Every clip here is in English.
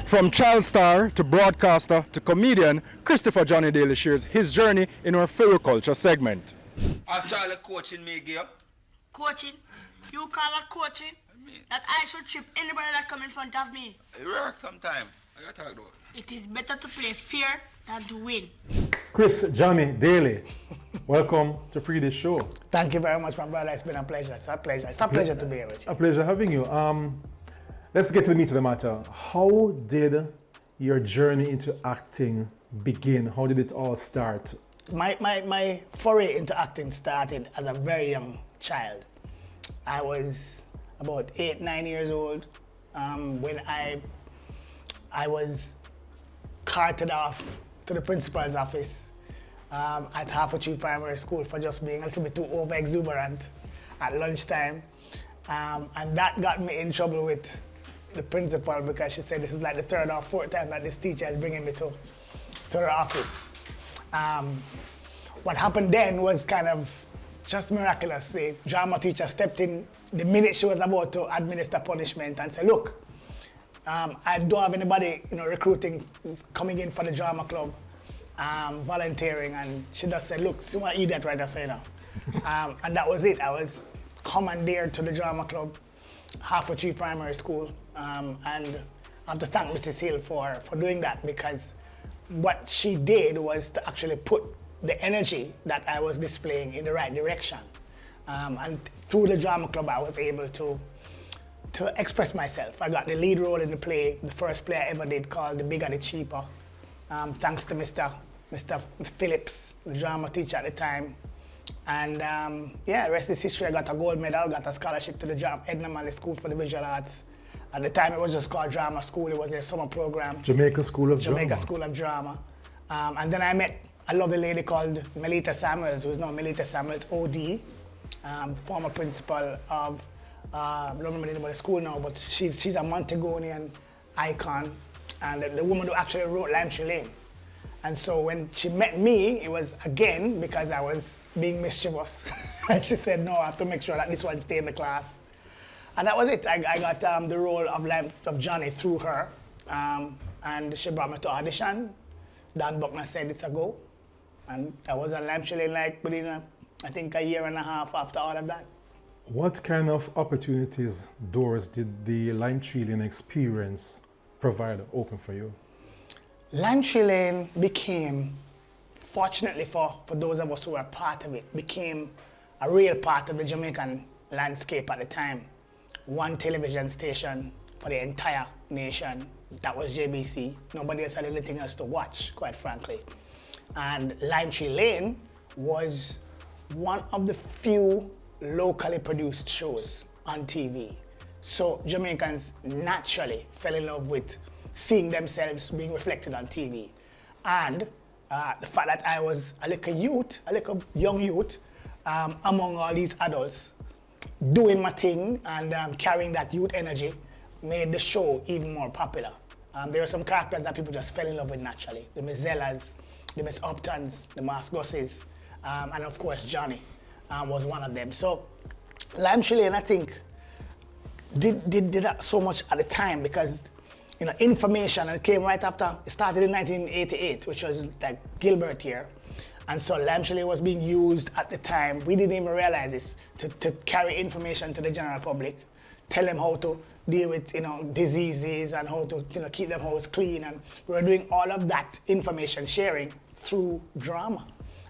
From child star to broadcaster to comedian, Christopher Johnny Daley shares his journey in our FiWi Culture segment. Actually, coaching me, girl. Coaching? You call that coaching? That I should trip anybody that come in front of me. It works sometimes. I got talk about. It is better to play fair than to win. Chris Johnny Daley, welcome to Pree Dis show. Thank you very much, my brother. It's been a pleasure. It's a pleasure. It's a pleasure to be here with you. A pleasure having you. Let's get to the meat of the matter. How did your journey into acting begin? How did it all start? My foray into acting started as a very young child. I was about 8, 9 years old when I was carted off to the principal's office at Harper Primary School for just being a little bit too over-exuberant at lunchtime. And that got me in trouble with the principal because she said this is like the 3rd or 4th time that this teacher is bringing me to her office. What happened then was kind of just miraculous. The drama teacher stepped in the minute she was about to administer punishment and said, look, I don't have anybody recruiting, coming in for the drama club, volunteering, and she just said, look, see what idiot right there saying now. And that was it. I was commandeered to the drama club, Harper Primary School, and I have to thank Mrs. Hill for doing that, because what she did was to actually put the energy that I was displaying in the right direction. And through the drama club, I was able to express myself. I got the lead role in the play, the first play I ever did, called The Bigger the Cheaper, thanks to Mr. Phillips, the drama teacher at the time. And yeah, rest is history. I got a gold medal, got a scholarship to the Edna Manley School for the Visual Arts. At the time, it was just called Drama School. It was their summer program. Jamaica School of Drama. Jamaica School of Drama. And then I met a lovely lady called Melita Samuels, who is now Melita Samuels, OD, former principal of, I don't remember the name of the school now, but she's a Montagonian icon, and the woman who actually wrote Lime Tree Lane. And so when she met me, it was again because I was being mischievous. And she said, no, I have to make sure that this one stay in the class. And that was it. I got the role of Johnny through her, and she brought me to audition. Dan Buckner said it's a go. And I was on Lime Tree Lane like within, I think, a year and a half after all of that. What kind of opportunities, doors, did the Lime Tree Lane experience provide, open for you? Lime Tree Lane became, fortunately for those of us who were part of it, became a real part of the Jamaican landscape at the time. One television station for the entire nation, that was JBC. Nobody else had anything else to watch, quite frankly. And Lime Tree Lane was one of the few locally produced shows on TV. So Jamaicans naturally fell in love with seeing themselves being reflected on TV. And the fact that I was a little young youth, among all these adults, doing my thing and carrying that youth energy made the show even more popular. There were some characters that people just fell in love with naturally. The Miss Zellas, the Miss Uptons, the Mas Gusses, and of course Johnny was one of them. So Lime Tree Lane, I think, did that so much at the time because information, and it came right after, it started in 1988, which was like Gilbert year. And so Lime Tree Lane was being used at the time, we didn't even realize this, to carry information to the general public, tell them how to deal with diseases and how to keep them house clean. And we were doing all of that information sharing through drama.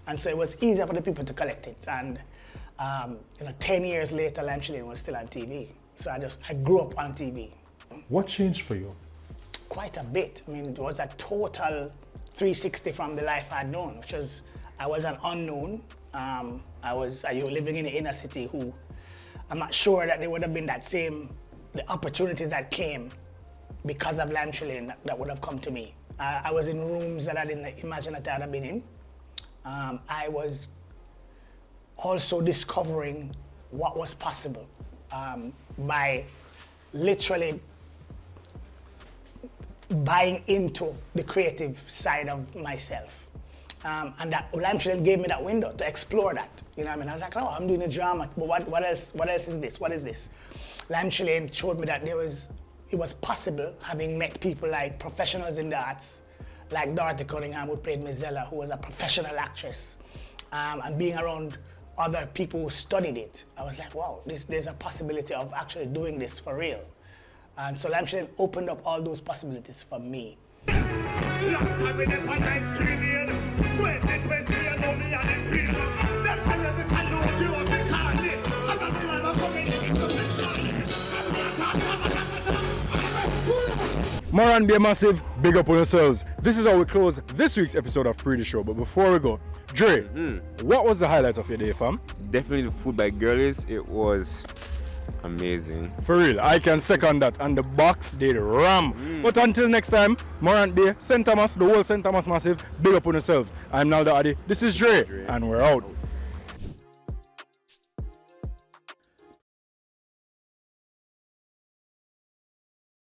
And so it was easier for the people to collect it. And 10 years later, Lime Tree Lane was still on TV. So I grew up on TV. What changed for you? Quite a bit. I mean, it was a total 360 from the life I'd known, which was, I was an unknown. I was living in the inner city who, I'm not sure that there would have been the opportunities that came because of Lime Tree Lane that would have come to me. I was in rooms that I didn't imagine that I'd have been in. I was also discovering what was possible by literally buying into the creative side of myself. And that Lime Tree Lane gave me that window to explore that. I was like, oh, I'm doing a drama, but what else is this? What is this? Lime Tree Lane showed me that there was it was possible, having met people like professionals in the arts, like Dorothy Cunningham, who played Mizella, who was a professional actress, and being around other people who studied it. I was like, wow, there's a possibility of actually doing this for real. And so Lamshilling opened up all those possibilities for me. Moran, be a massive big up on yourselves. This is how we close this week's episode of Pree Dis Show. But before we go, Dre, what was the highlight of your day, fam? Definitely the food by Girlies. It was amazing. For real, I can second that. And the box did ram. But until next time, Morant Bay, St. Thomas, the whole St. Thomas massive, big up on yourselves. I'm Nalda Adi. This is Dre, and we're out.